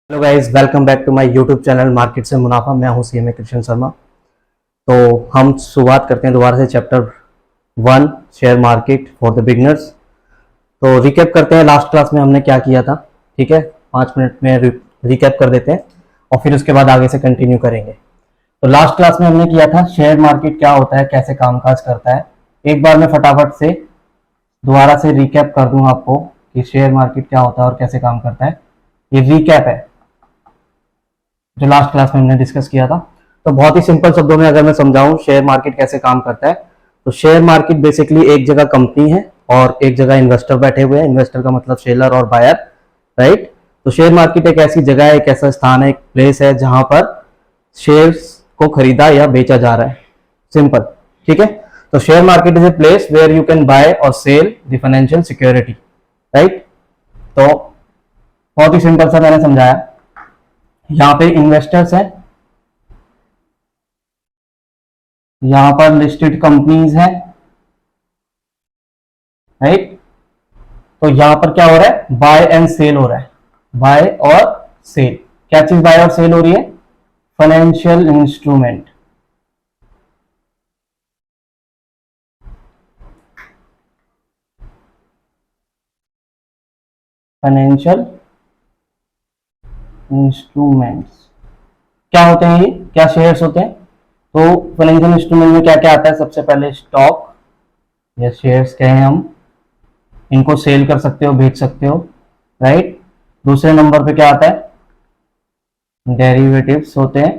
Hello guys, welcome back to my YouTube channel market से मुनाफा। मैं हूं सीएमए कृष्ण शर्मा। तो हम शुरुआत करते हैं दोबारा से chapter 1 share market for the beginners. तो रिकैप करते हैं लास्ट क्लास में हमने क्या किया था। ठीक है, 5 मिनट में रिकैप कर देते हैं और फिर उसके बाद आगे से कंटिन्यू करेंगे। तो लास्ट क्लास में हमने किया था शेयर मार्केट क्या होता है, कैसे कामकाज करता है। एक बार मैं फटाफट से दोबारा से रिकैप कर दूं आपको कि शेयर मार्केट क्या होता है और कैसे काम करता है। ये रिकैप है जो लास्ट क्लास में हमने डिस्कस किया था। तो बहुत ही सिंपल शब्दों में अगर मैं समझाऊं शेयर मार्केट कैसे काम करता है, तो शेयर मार्केट बेसिकली एक जगह कंपनी है और एक जगह इन्वेस्टर बैठे हुए हैं। इन्वेस्टर का मतलब सेलर और बायर, राइट। तो शेयर मार्केट एक ऐसी जगह है, एक ऐसा स्थान है, एक प्लेस है जहां पर शेयर्स को खरीदा या बेचा जा रहा है। सिंपल, ठीक है। तो share market is a place where you can buy और sell the financial security, right. तो बहुत ही सिंपल सा मैंने समझाया। यहां पे इन्वेस्टर्स हैं, यहां पर लिस्टेड कंपनीज हैं, राइट। तो यहां पर क्या हो रहा है, बाय एंड सेल हो रहा है। बाय और सेल, क्या चीज बाय और सेल हो रही है? Financial instrument. फाइनेंशियल इंस्ट्रूमेंट्स क्या होते हैं? ये क्या शेयर्स होते हैं? तो फाइनेंशियल इंस्ट्रूमेंट में क्या क्या आता है? सबसे पहले स्टॉक या शेयर्स कहें हम, इनको सेल कर सकते हो, बेच सकते हो, राइट। दूसरे नंबर पे क्या आता है? डेरिवेटिव्स होते हैं।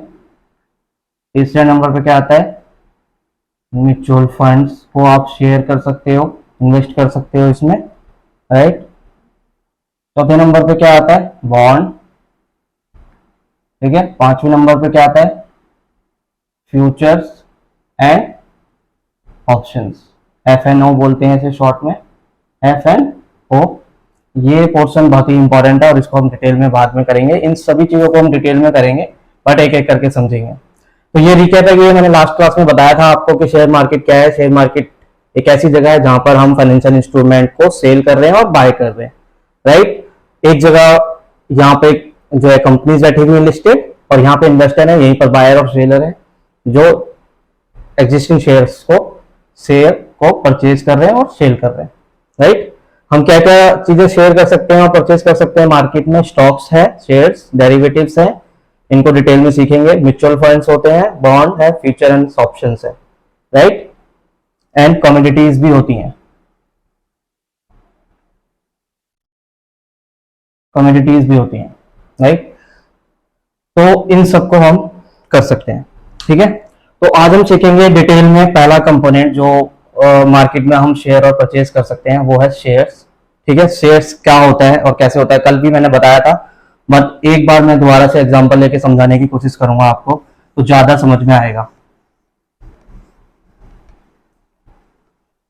तीसरे नंबर पे क्या आता है? म्यूचुअल फंड्स को आप शेयर कर सकते हो, इन्वेस्ट कर सकते हो इसमें, राइट। चौथे नंबर पे क्या आता है? बॉन्ड, ठीक है। पांचवें नंबर पे क्या आता है? फ्यूचर्स एंड ऑप्शंस, FNO बोलते हैं इसे शॉर्ट में, FNO। ये पोर्शन बहुत ही इंपॉर्टेंट है और इसको हम डिटेल में बाद में करेंगे। इन सभी चीजों को हम डिटेल में करेंगे बट एक एक करके समझेंगे। तो ये रिकैप है कि ये मैंने लास्ट क्लास में बताया था आपको कि शेयर मार्केट क्या है। शेयर मार्केट एक ऐसी जगह है जहां पर हम फाइनेंशियल इंस्ट्रूमेंट को सेल कर रहे हैं और बाय कर रहे हैं, राइट। एक जगह यहाँ पे जो है कंपनीज बैठी हुई लिस्टेड और यहाँ पे इन्वेस्टर है, यहीं पर बायर और सेलर है जो एग्जिस्टिंग शेयर्स को शेयर को परचेज कर रहे हैं और सेल कर रहे हैं, राइट। हम क्या क्या चीजें शेयर कर सकते हैं और परचेज कर सकते हैं मार्केट में? स्टॉक्स है, शेयर्स, डेरिवेटिव्स है, इनको डिटेल में सीखेंगे। म्यूचुअल फंड्स होते हैं, बॉन्ड है, फ्यूचर एंड ऑप्शंस है, राइट। एंड कमोडिटीज भी होती हैं, कमोडिटीज भी होती हैं, राइट। तो इन सबको हम कर सकते हैं, ठीक है। तो आज हम सीखेंगे डिटेल में पहला कंपोनेंट जो मार्केट में हम शेयर और परचेज कर सकते हैं, वो है शेयर्स, ठीक है। शेयर्स क्या होता है और कैसे होता है कल भी मैंने बताया था, बट एक बार मैं दोबारा से एग्जांपल लेके समझाने की कोशिश करूंगा आपको, तो ज्यादा समझ में आएगा,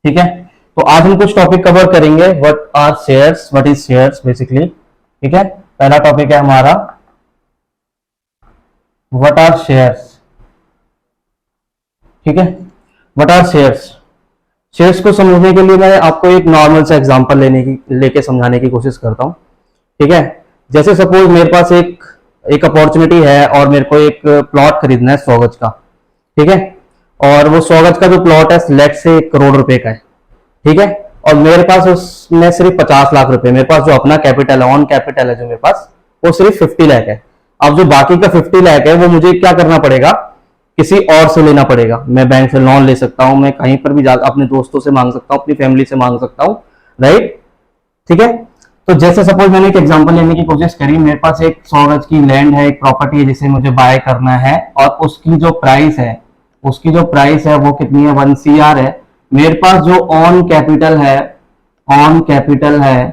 ठीक है। तो आज हम कुछ टॉपिक कवर करेंगे। What are shares, what is shares basically, ठीक है। पहला टॉपिक है हमारा व्हाट आर शेयर्स, ठीक है। What are shares. शेयर्स को समझने के लिए मैं आपको एक नॉर्मल सा एग्जांपल लेके समझाने की कोशिश करता हूं, ठीक है। जैसे सपोज मेरे पास एक अपॉर्चुनिटी है और मेरे को एक प्लॉट खरीदना है 100 गज का, ठीक है। और वो 100 गज का जो प्लॉट है लेट से 1 करोड़ रुपए का है, ठीक है। और मेरे पास उसमें सिर्फ 50 लाख रुपए, मेरे पास जो अपना कैपिटल है, ऑन कैपिटल है जो मेरे पास, वो सिर्फ 50 लाख है। अब जो बाकी का 50 लाख है वो मुझे क्या करना पड़ेगा? किसी और से लेना पड़ेगा। मैं बैंक से लोन ले सकता हूं, मैं कहीं पर भी अपने दोस्तों से मांग सकता हूं, अपनी फैमिली से मांग सकता हूं, राइट, ठीक है। तो जैसे सपोज मैंने एक एग्जांपल लेने की कोशिश करी, मेरे पास एक 100 गज की लैंड है, एक प्रॉपर्टी है जिसे मुझे बाय करना है और उसकी जो प्राइस है वो कितनी है? 1 CR है। मेरे पास जो ऑन कैपिटल है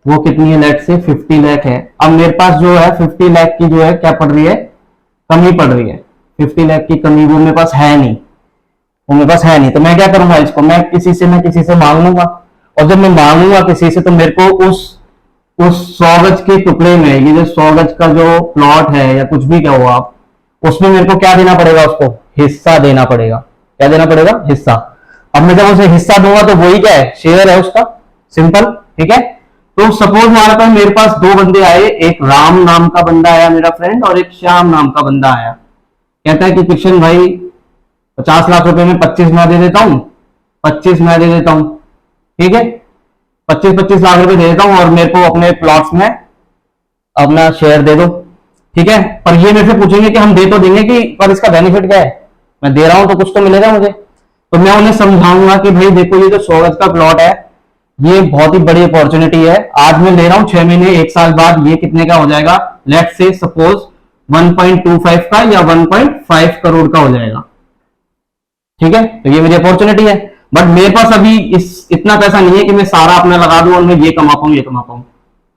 वो कितनी है? लेट से 50 लाख है। अब मेरे पास जो है 50 लाख की जो है क्या पड़ रही है? कमी पड़ रही है। 50 लाख की कमी वो मेरे पास है नहीं, तो मैं क्या करूंगा? इसको मैं किसी से मांग लूंगा। और जब मैं मांगूंगा किसी से तो मेरे को उस 100 गज के टुकड़े में, ये जो 100 गज का जो प्लॉट है या कुछ भी क्या हो आप, उसमें मेरे को क्या देना पड़ेगा? उसको हिस्सा देना पड़ेगा। क्या देना पड़ेगा? हिस्सा। अब मैं जब उसे हिस्सा दूंगा तो वही क्या है? शेयर है उसका, सिंपल, ठीक है। तो सपोज हमारे पास मेरे पास दो बंदे आए, एक राम नाम का बंदा आया मेरा फ्रेंड और एक श्याम नाम का बंदा आया। कहता है कि कृष्ण भाई 50 लाख रुपए में 25 मैं दे देता हूं, 25 मैं दे देता हूं, ठीक है, 25-25 लाख रुपए दे देता हूं और मेरे को अपने प्लॉट्स में अपना शेयर दे दो, ठीक है। पर ये मेरे से पूछेंगे कि हम दे तो देंगे कि पर इसका बेनिफिट क्या है, मैं दे रहा हूं तो कुछ तो मिलेगा मुझे। तो मैं उन्हें समझाऊंगा कि भाई देखो ये जो 100 गज का प्लॉट है ये बहुत ही बड़ी अपॉर्चुनिटी है, आज मैं ले रहा हूं 6 महीने 1 साल बाद ये कितने का हो जाएगा, लेट्स से सपोज 1.25 का या 1.5 करोड़ का हो जाएगा, ठीक है। तो ये मेरी अपॉर्चुनिटी है, बट मेरे पास अभी इतना पैसा नहीं है कि मैं सारा अपना लगा दूं और मैं ये कमा पाऊं ये कमा पाऊं,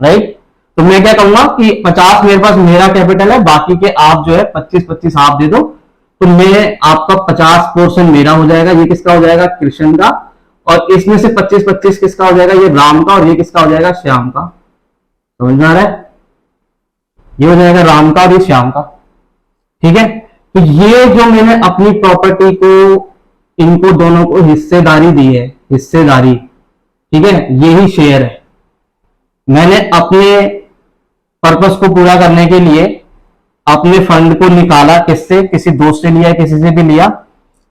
राइट। तो मैं क्या कहूंगा कि 50 मेरे पास मेरा कैपिटल है, बाकी के आप जो है 25-25 आप दे दो, तो मैं आपका 50% मेरा हो जाएगा, ये किसका हो जाएगा, कृष्ण का, और इसमें से 25-25 किसका हो जाएगा, ये राम का, और ये किसका हो जाएगा, श्याम का। समझ में आ रहा है, ये हो जाएगा राम का और ये श्याम का, ठीक है। तो ये जो मैंने अपनी प्रॉपर्टी को इनको दोनों को हिस्सेदारी दी है, हिस्सेदारी, ठीक है, यही शेयर है। मैंने अपने पर्पस को पूरा करने के लिए अपने फंड को निकाला, किससे, किसी दोस्त से लिया, किसी से भी लिया,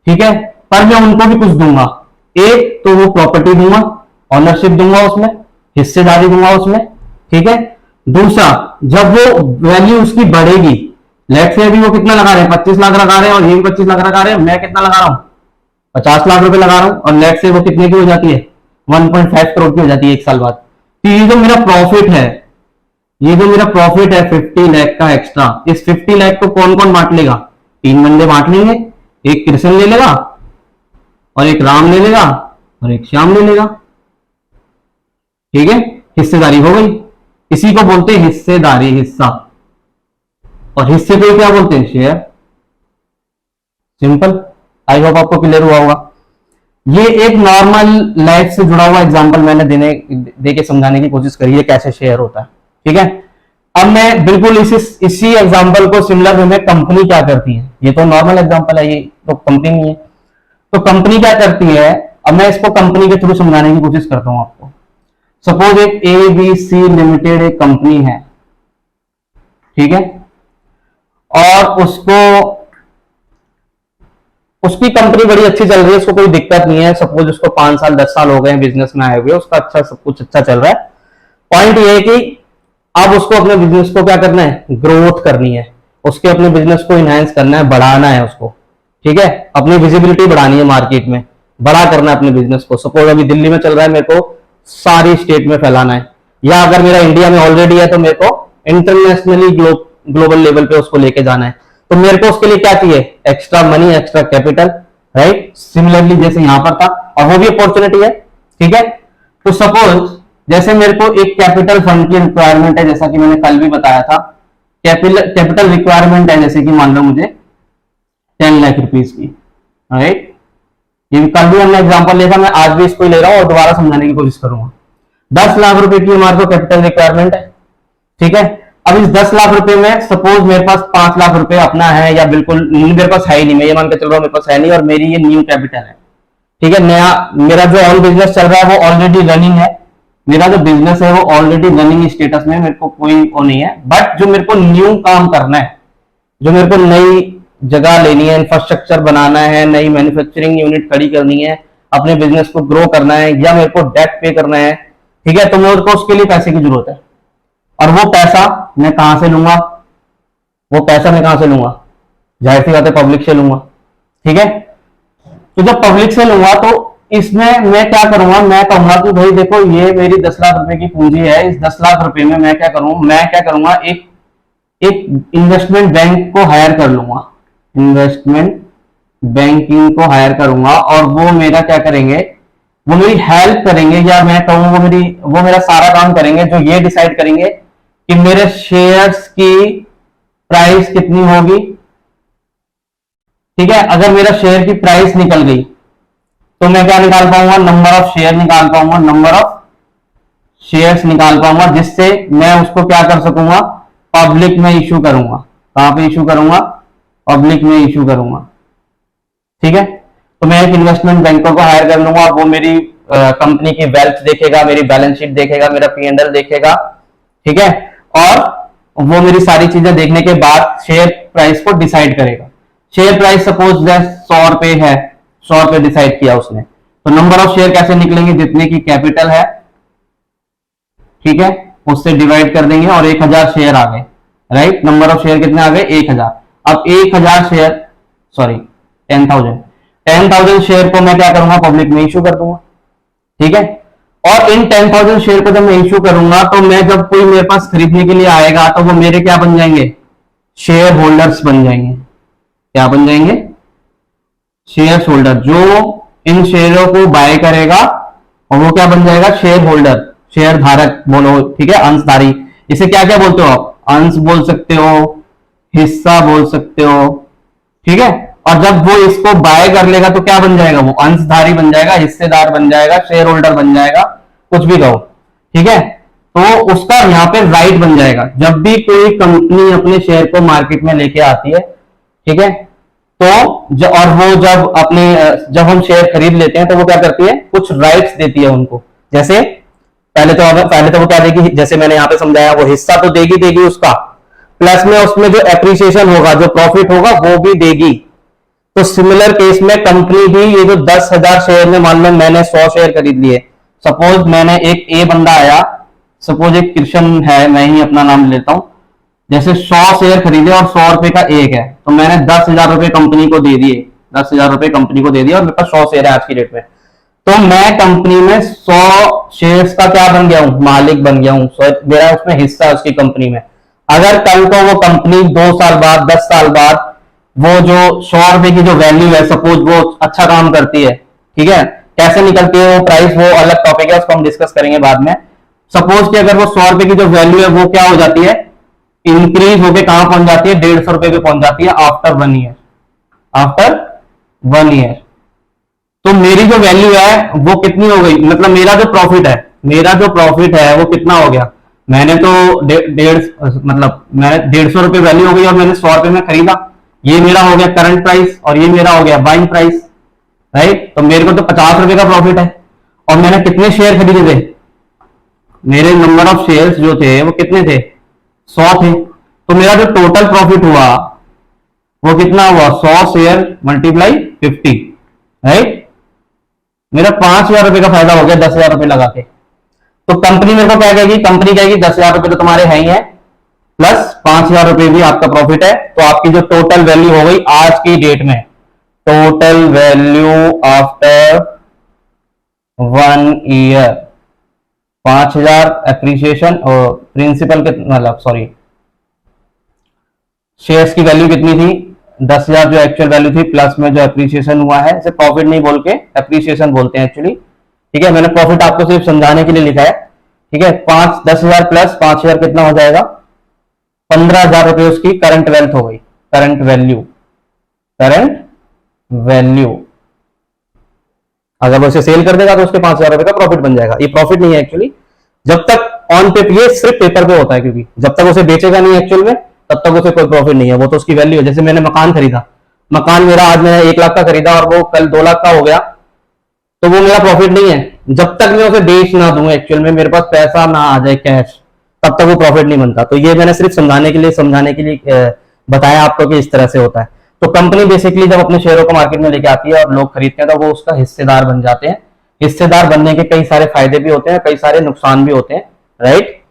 ठीक है, पर मैं उनको भी कुछ दूंगा। एक तो वो प्रॉपर्टी दूंगा, ऑनरशिप दूंगा उसमें, हिस्सेदारी दूंगा उसमें, ठीक है। दूसरा, जब वो वैल्यू उसकी बढ़ेगी, लेट से अभी वो कितना लगा रहे हैं, 25 लाख लगा रहे हैं और ये भी 25 लाख लगा रहे हैं, मैं कितना लगा रहा हूं, 50 लाख रुपए लगा रहा हूं, और लेट से वो कितने की हो जाती है, 1.5 करोड़ की हो जाती है 1 साल बाद। तो ये जो मेरा प्रॉफिट है, ये जो मेरा प्रॉफिट है 50 लाख का एक्स्ट्रा, इस 50 लाख को कौन कौन बांट लेगा, 3 बंदे बांट लेंगे, एक कृष्ण ले लेगा और एक राम ले लेगा और एक श्याम ले लेगा, ठीक है। हिस्सेदारी हो गई, इसी को बोलते हैं हिस्सेदारी, हिस्सा, और हिस्से को क्या बोलते हैं, शेयर। सिंपल, आई होप आपको क्लियर हुआ होगा। ये एक नॉर्मल लाइफ से जुड़ा हुआ एग्जांपल मैंने दे के समझाने की कोशिश करी है कैसे शेयर होता है, ठीक है। अब मैं बिल्कुल इसी एग्जांपल को सिमिलर वे में कंपनी क्या करती है, ये तो नॉर्मल एग्जांपल है, ये तो कंपनी नहीं है, तो कंपनी क्या करती है, अब मैं इसको कंपनी के थ्रू समझाने की कोशिश करता हूं आपको। सपोज एक ABC लिमिटेड एक कंपनी है, ठीक है, और उसकी कंपनी बड़ी अच्छी चल रही है, उसको कोई दिक्कत नहीं है, सपोज उसको 5 साल 10 साल हो गए बिजनेस में आए हुए, उसका अच्छा सब कुछ अच्छा चल रहा है। पॉइंट ये है कि अब उसको अपने बिजनेस को क्या करना है, ग्रोथ करनी है, उसके अपने बिजनेस को इनहेंस करना है, बढ़ाना है उसको, ठीक है, अपनी विजिबिलिटी बढ़ानी है मार्केट में, बड़ा करना है अपने बिजनेस को। सपोज अभी दिल्ली में चल रहा है, मेरे को सारी स्टेट में फैलाना है, या अगर मेरा इंडिया में ऑलरेडी है तो मेरे को इंटरनेशनली ग्लोबल लेवल पे उसको लेके जाना है। तो मेरे को उसके लिए क्या चाहिए, extra money, extra capital, right. Similarly जैसे यहां पर था, और वो भी अपॉर्चुनिटी है, ठीक है। तो सपोज जैसे मेरे को एक कैपिटल फंड की रिक्वायरमेंट है, जैसा कि मैंने कल भी बताया था, कैपिटल रिक्वायरमेंट है, जैसे कि मान लो मुझे 10 लाख रुपीज की, राइट। ये कल भी हमने एग्जांपल लिया था, मैं आज भी इसको ले रहा हूं और दोबारा समझाने की कोशिश करूंगा। 10 लाख रुपए की हमारे को कैपिटल रिक्वायरमेंट है, ठीक है। अब इस 10 लाख रुपए में सपोज मेरे पास 5 लाख रुपए अपना है, या बिल्कुल मेरे पास है ही नहीं, मैं ये मान के चल रहा हूं मेरे पास है नहीं, और मेरी ये न्यू कैपिटल है, ठीक है। नया मेरा जो ऑन बिजनेस चल रहा है वो ऑलरेडी रनिंग है, मेरा जो बिजनेस है वो ऑलरेडी रनिंग स्टेटस में, मेरे को कोई वो नहीं है, बट जो मेरे को न्यू काम करना है, जो मेरे को नई जगह लेनी है, इंफ्रास्ट्रक्चर बनाना है, नई मैन्युफैक्चरिंग यूनिट खड़ी करनी है, अपने बिजनेस को ग्रो करना है, या मेरे को डेट पे करना है, ठीक है, तो मेरे को उसके लिए पैसे की जरूरत है। और वो पैसा मैं कहां से लूंगा, वो पैसा मैं कहां से लूंगा, जाहिर सी बात है पब्लिक से लूंगा, ठीक है। तो जब पब्लिक से लूंगा तो इसमें मैं क्या करूंगा, मैं कहूंगा कि भाई देखो ये मेरी 10 लाख रुपए की पूंजी है, इस 10 लाख रुपए में मैं क्या करूंगा, एक इन्वेस्टमेंट बैंक को हायर कर लूंगा, इन्वेस्टमेंट बैंकिंग को हायर करूंगा, और वो मेरा क्या करेंगे, वो मेरी हेल्प करेंगे, या मैं कहूँ वो मेरा सारा काम करेंगे, जो ये डिसाइड करेंगे कि मेरे शेयर्स की प्राइस कितनी होगी, ठीक है। अगर मेरा शेयर की प्राइस निकल गई तो मैं क्या निकाल पाऊंगा, नंबर ऑफ शेयर निकाल पाऊंगा, नंबर ऑफ शेयर्स निकाल पाऊंगा, जिससे मैं उसको क्या कर सकूंगा, पब्लिक में इशू करूंगा। कहां पे इशू करूंगा, पब्लिक में इशू करूंगा, ठीक है। तो मैं एक इन्वेस्टमेंट बैंकर को हायर कर लूंगा, वो मेरी कंपनी की वेल्थ देखेगा, मेरी बैलेंस शीट देखेगा, मेरा P&L देखेगा, ठीक है। और वो मेरी सारी चीजें देखने के बाद शेयर प्राइस को डिसाइड करेगा। शेयर प्राइस सपोज 100 रुपए है, 100 रुपए डिसाइड किया उसने, तो नंबर ऑफ शेयर कैसे निकलेंगे, जितने की कैपिटल है, ठीक है, उससे डिवाइड कर देंगे और 1000 शेयर आ गए, राइट। नंबर ऑफ शेयर कितने आ गए, 1000। अब 1000 शेयर, सॉरी 10,000 शेयर को मैं क्या करूंगा, पब्लिक में इश्यू कर दूंगा, ठीक है। और इन 10,000 शेयर को जब मैं इश्यू करूंगा तो मैं जब कोई मेरे पास खरीदने के लिए आएगा तो वो मेरे क्या बन जाएंगे, शेयर होल्डर्स बन जाएंगे। क्या बन जाएंगे, शेयर होल्डर। जो इन शेयरों को बाय करेगा और वो क्या बन जाएगा, शेयर होल्डर, शेयर धारक बोलो, ठीक है, अंशधारी। इसे क्या क्या बोलते हो आप, अंश बोल सकते हो, हिस्सा बोल सकते हो, ठीक है। और जब वो इसको बाय कर लेगा तो क्या बन जाएगा, वो अंशधारी बन जाएगा, हिस्सेदार बन जाएगा, शेयर होल्डर बन जाएगा, कुछ भी कहो, ठीक है। तो उसका यहाँ पे राइट बन जाएगा। जब भी कोई कंपनी अपने शेयर को मार्केट में लेके आती है, ठीक है, तो और वो जब हम शेयर खरीद लेते हैं तो वो क्या करती है, कुछ राइट्स देती है उनको। जैसे पहले तो वो क्या देगी, जैसे मैंने यहाँ पे समझाया, वो हिस्सा तो देगी उसका, प्लस में उसमें जो एप्रिसिएशन होगा, जो प्रॉफिट होगा वो भी देगी। तो सिमिलर केस में कंपनी भी ये जो 10,000 शेयर में, मान लो मैंने 100 शेयर खरीद लिए, सपोज मैंने एक ए बंदा आया, सपोज एक कृष्ण है, मैं ही अपना नाम लेता हूं, जैसे 100 शेयर खरीदे और 100 रुपए का एक है, तो मैंने 10,000 रुपए कंपनी को दे दिए, 10,000 रुपए कंपनी को दे दिया और मेरे पास 100 शेयर है आज की डेट में। तो मैं कंपनी में 100 शेयर्स का क्या बन गया हूं, मालिक बन गया हूं, मेरा उसमें हिस्सा है उसकी कंपनी में। अगर कल को वो कंपनी 2 साल बाद, 10 साल बाद, वो जो 100 रुपए की जो वैल्यू है, सपोज वो अच्छा काम करती है, ठीक है, कैसे निकलती है वो प्राइस, वो अलग टॉपिक है, उसको हम डिस्कस करेंगे बाद में। सपोज कि अगर वो 100 रुपए की जो वैल्यू है वो क्या हो जाती है, इंक्रीज होके कहां पहुंच जाती है, 150 रुपए पे पहुंच जाती है आफ्टर 1 ईयर, आफ्टर 1 ईयर। तो मेरी जो वैल्यू है वो कितनी हो गई, मतलब मेरा जो प्रॉफिट है वो कितना हो गया, मैंने तो मैंने 150 रुपए वैल्यू हो गई और मैंने 100 रुपए में खरीदा, ये मेरा हो गया करंट प्राइस और ये मेरा हो गया बाइंग प्राइस, राइट। तो मेरे को तो 50 रुपए का प्रॉफिट है और मैंने कितने शेयर खरीदे थे, मेरे नंबर ऑफ शेयर्स जो थे वो कितने थे, 100 थे। तो मेरा जो टोटल प्रॉफिट हुआ वो कितना हुआ, 100 शेयर मल्टीप्लाई 50, राइट। मेरा 5,000 रुपए का फायदा हो गया 10,000 रुपए लगा के। तो कंपनी मेरे को क्या कहेगी, कंपनी कहेगी 10,000 रुपए तो तुम्हारे हैं ही है, प्लस 5,000 रुपए भी आपका प्रॉफिट है। तो आपकी जो टोटल वैल्यू हो गई आज की डेट में, total value after 1 year 5,000 appreciation और प्रिंसिपल मतलब सॉरी शेयर्स की वैल्यू कितनी थी, 10,000 जो एक्चुअल वैल्यू थी, प्लस में जो एप्रिसिएशन हुआ है, इसे प्रॉफिट नहीं बोल के एप्रिसिएशन बोलते हैं एक्चुअली, ठीक है। मैंने प्रॉफिट आपको सिर्फ समझाने के लिए लिखा है, ठीक है। 10,000 प्लस 5,000 कितना हो जाएगा, 15,000 रुपए उसकी करंट वेल्थ हो गई, करंट वैल्यू। अगर वो इसे सेल कर देगा तो उसके 5,000 रुपए का प्रॉफिट बन जाएगा। ये प्रॉफिट नहीं है एक्चुअली, जब तक ऑन पेपर, ये सिर्फ पेपर पे होता है, क्योंकि जब तक उसे बेचेगा नहीं एक्चुअल में तब तक उसे कोई प्रॉफिट नहीं है, वो तो उसकी वैल्यू है। जैसे मैंने मकान खरीदा, मकान मेरा आज मैंने 1 लाख का खरीदा और वो कल 2 लाख का हो गया, तो वो मेरा प्रॉफिट नहीं है। जब तक मैं उसे बेच ना दूं, एक्चुअल में मेरे पास पैसा ना आ जाए कैश, तब तक वो प्रॉफिट नहीं बनता। तो ये मैंने सिर्फ समझाने के लिए बताया आपको कि इस तरह से होता है। तो कंपनी बेसिकली जब अपने शेयरों को मार्केट में लेके आती है और लोग खरीदते हैं तो वो उसका हिस्सेदार बन जाते हैं। हिस्सेदार बनने के कई सारे फायदे भी होते हैं, कई सारे नुकसान भी होते हैं, राइट,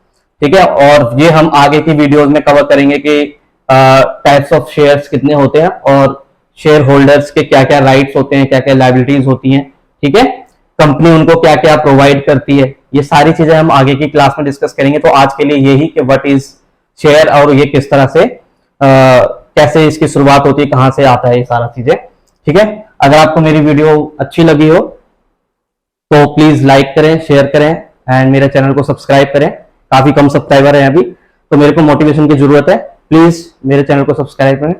ठीक है। और ये हम आगे की वीडियोस में कवर करेंगे कि टाइप्स ऑफ शेयर्स कितने होते हैं और शेयर होल्डर्स के क्या क्या राइट्स होते हैं, क्या क्या लायबिलिटीज होती हैं, ठीक है, कंपनी उनको क्या क्या प्रोवाइड करती है। ये सारी चीजें हम आगे की क्लास में डिस्कस करेंगे। तो आज के लिए यही कि व्हाट इज शेयर और ये किस तरह से कैसे इसकी शुरुआत होती है, कहां से आता है, ये सारा चीजें, ठीक है। अगर आपको मेरी वीडियो अच्छी लगी हो तो प्लीज लाइक करें, शेयर करें एंड मेरे चैनल को सब्सक्राइब करें। काफी कम सब्सक्राइबर है अभी, तो मेरे को मोटिवेशन की जरूरत है, प्लीज मेरे चैनल को सब्सक्राइब करें।